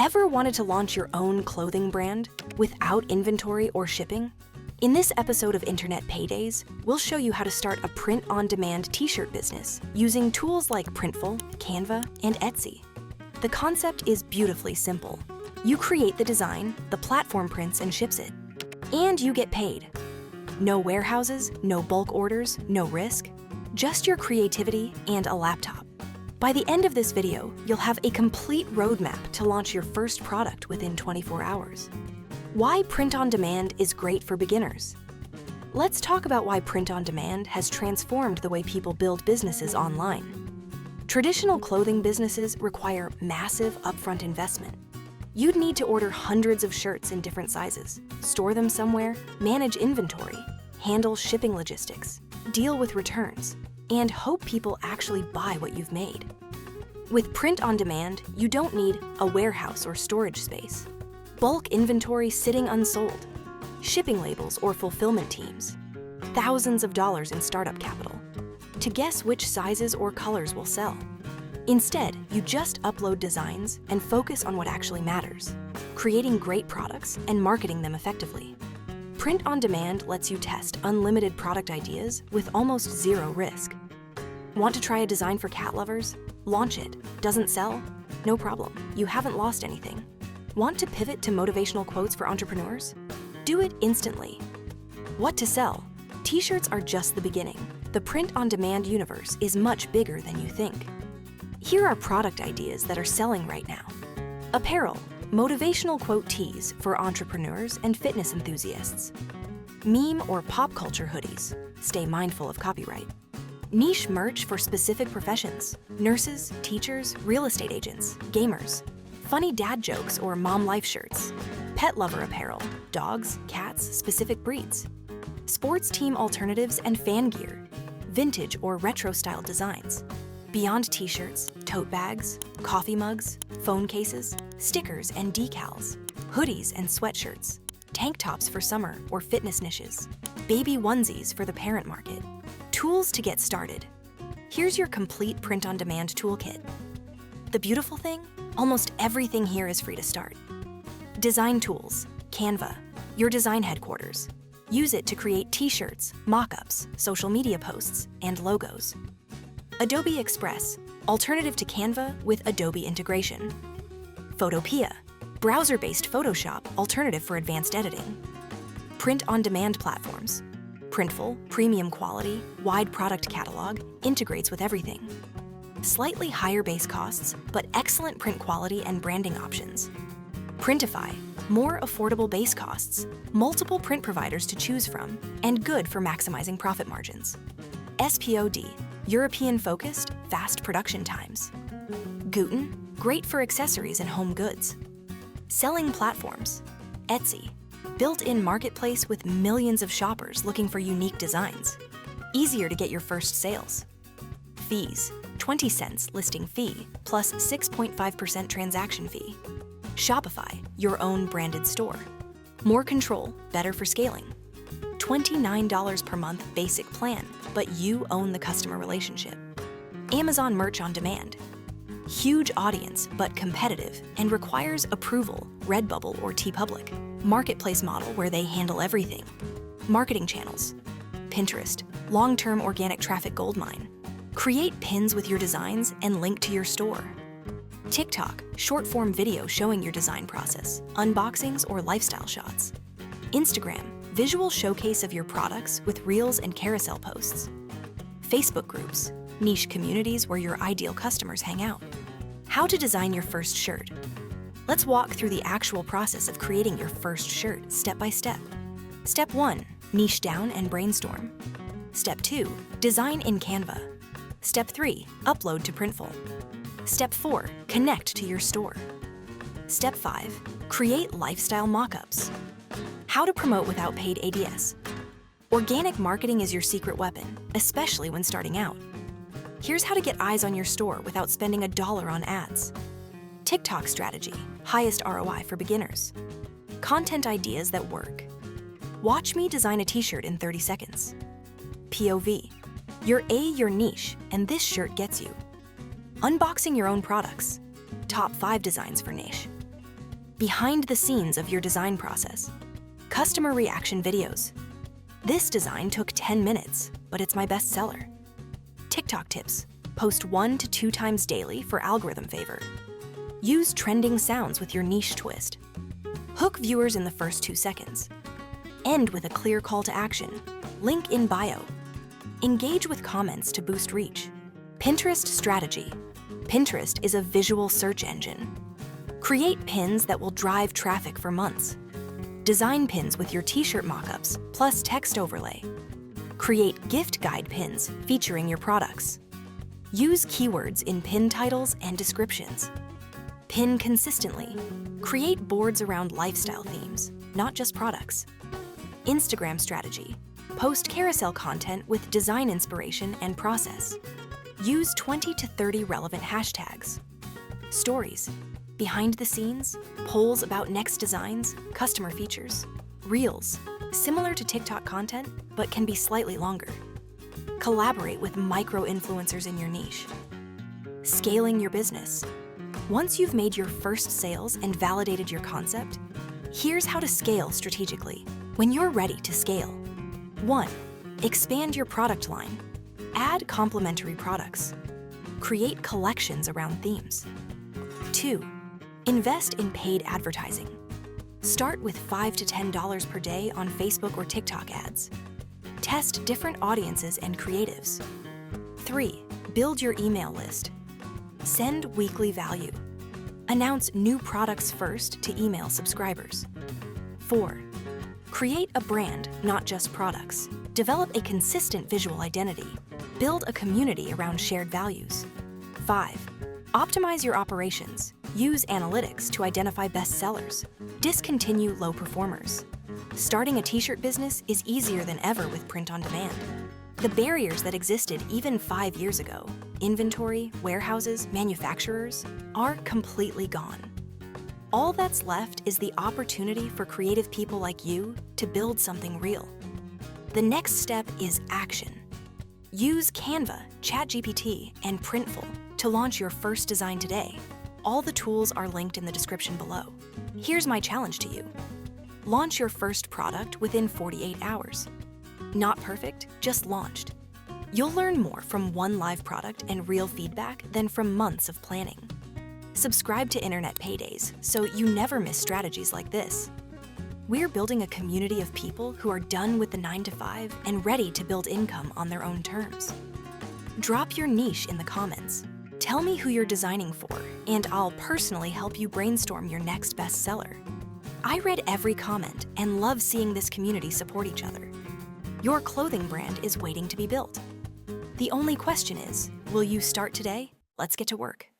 Ever wanted to launch your own clothing brand without inventory or shipping? In this episode of Internet Paydays, we'll show you how to start a print-on-demand t-shirt business using tools like Printful, Canva, and Etsy. The concept is beautifully simple. You create the design, the platform prints and ships it. And you get paid. No warehouses, no bulk orders, no risk. Just your creativity and a laptop. By the end of this video, you'll have a complete roadmap to launch your first product within 24 hours. Why print-on-demand is great for beginners. Let's talk about why print-on-demand has transformed the way people build businesses online. Traditional clothing businesses require massive upfront investment. You'd need to order hundreds of shirts in different sizes, store them somewhere, manage inventory, handle shipping logistics, deal with returns, and hope people actually buy what you've made. With print-on-demand, you don't need a warehouse or storage space, bulk inventory sitting unsold, shipping labels or fulfillment teams, thousands of dollars in startup capital, to guess which sizes or colors will sell. Instead, you just upload designs and focus on what actually matters, creating great products and marketing them effectively. Print-on-demand lets you test unlimited product ideas with almost zero risk. Want to try a design for cat lovers? Launch it. Doesn't sell? No problem. You haven't lost anything. Want to pivot to motivational quotes for entrepreneurs? Do it instantly. What to sell? T-shirts are just the beginning. The print-on-demand universe is much bigger than you think. Here are product ideas that are selling right now. Apparel, motivational quote tees for entrepreneurs and fitness enthusiasts. Meme or pop culture hoodies, stay mindful of copyright. Niche merch for specific professions, nurses, teachers, real estate agents, gamers. Funny dad jokes or mom life shirts. Pet lover apparel, dogs, cats, specific breeds. Sports team alternatives and fan gear. Vintage or retro style designs. Beyond t-shirts, tote bags, coffee mugs, phone cases, stickers and decals, hoodies and sweatshirts, tank tops for summer or fitness niches, baby onesies for the parent market. Tools to get started. Here's your complete print-on-demand toolkit. The beautiful thing? Almost everything here is free to start. Design tools, Canva, your design headquarters. Use it to create t-shirts, mockups, social media posts, and logos. Adobe Express, alternative to Canva with Adobe integration. Photopea, browser-based Photoshop, alternative for advanced editing. Print-on-demand platforms. Printful, premium quality, wide product catalog, integrates with everything. Slightly higher base costs, but excellent print quality and branding options. Printify, more affordable base costs, multiple print providers to choose from, and good for maximizing profit margins. SPOD, European-focused, fast production times. Guten, great for accessories and home goods. Selling platforms. Etsy, built-in marketplace with millions of shoppers looking for unique designs. Easier to get your first sales. Fees, 20 cents listing fee plus 6.5% transaction fee. Shopify, your own branded store. More control, better for scaling. $29 per month basic plan, but you own the customer relationship. Amazon Merch on Demand. Huge audience, but competitive, and requires approval, Redbubble or TeePublic. Marketplace model where they handle everything. Marketing channels. Pinterest, long-term organic traffic goldmine. Create pins with your designs and link to your store. TikTok, short-form video showing your design process, unboxings or lifestyle shots. Instagram, visual showcase of your products with reels and carousel posts. Facebook groups, niche communities where your ideal customers hang out. How to design your first shirt. Let's walk through the actual process of creating your first shirt step by step. Step 1, niche down and brainstorm. Step 2, design in Canva. Step 3, upload to Printful. Step 4, connect to your store. Step 5, create lifestyle mockups. How to promote without paid ads. Organic marketing is your secret weapon, especially when starting out. Here's how to get eyes on your store without spending $1 on ads. TikTok strategy, highest ROI for beginners. Content ideas that work. Watch me design a t-shirt in 30 seconds. POV, you're your niche, and this shirt gets you. Unboxing your own products. Top 5 designs for niche. behind the scenes of your design process. Customer reaction videos. This design took 10 minutes, but it's my best seller. TikTok tips. Post 1 to 2 times daily for algorithm favor. Use trending sounds with your niche twist. Hook viewers in the first 2 seconds. End with a clear call to action. Link in bio. Engage with comments to boost reach. Pinterest strategy. Pinterest is a visual search engine. Create pins that will drive traffic for months. Design pins with your t-shirt mockups, plus text overlay. Create gift guide pins featuring your products. Use keywords in pin titles and descriptions. Pin consistently. Create boards around lifestyle themes, not just products. Instagram strategy. Post carousel content with design inspiration and process. Use 20 to 30 relevant hashtags. Stories. Behind the scenes, polls about next designs, customer features. Reels. Similar to TikTok content, but can be slightly longer. Collaborate with micro-influencers in your niche. Scaling your business. Once you've made your first sales and validated your concept, here's how to scale strategically. When you're ready to scale. 1. Expand your product line. Add complementary products. Create collections around themes. 2. Invest in paid advertising. Start with $5 to $10 per day on Facebook or TikTok ads. Test different audiences and creatives. 3. Build your email list. Send weekly value. Announce new products first to email subscribers. 4. Create a brand, not just products. Develop a consistent visual identity. Build a community around shared values. 5. Optimize your operations. Use analytics to identify best sellers. Discontinue low performers. Starting a t-shirt business is easier than ever with print on demand. The barriers that existed even 5 years ago, inventory, warehouses, manufacturers, are completely gone. All that's left is the opportunity for creative people like you to build something real. The next step is action. Use Canva, ChatGPT, and Printful to launch your first design today. All the tools are linked in the description below. Here's my challenge to you. Launch your first product within 48 hours. Not perfect, just launched. You'll learn more from one live product and real feedback than from months of planning. Subscribe to Internet Paydays so you never miss strategies like this. We're building a community of people who are done with the 9-to-5 and ready to build income on their own terms. Drop your niche in the comments. Tell me who you're designing for, and I'll personally help you brainstorm your next bestseller. I read every comment and love seeing this community support each other. Your clothing brand is waiting to be built. The only question is, will you start today? Let's get to work.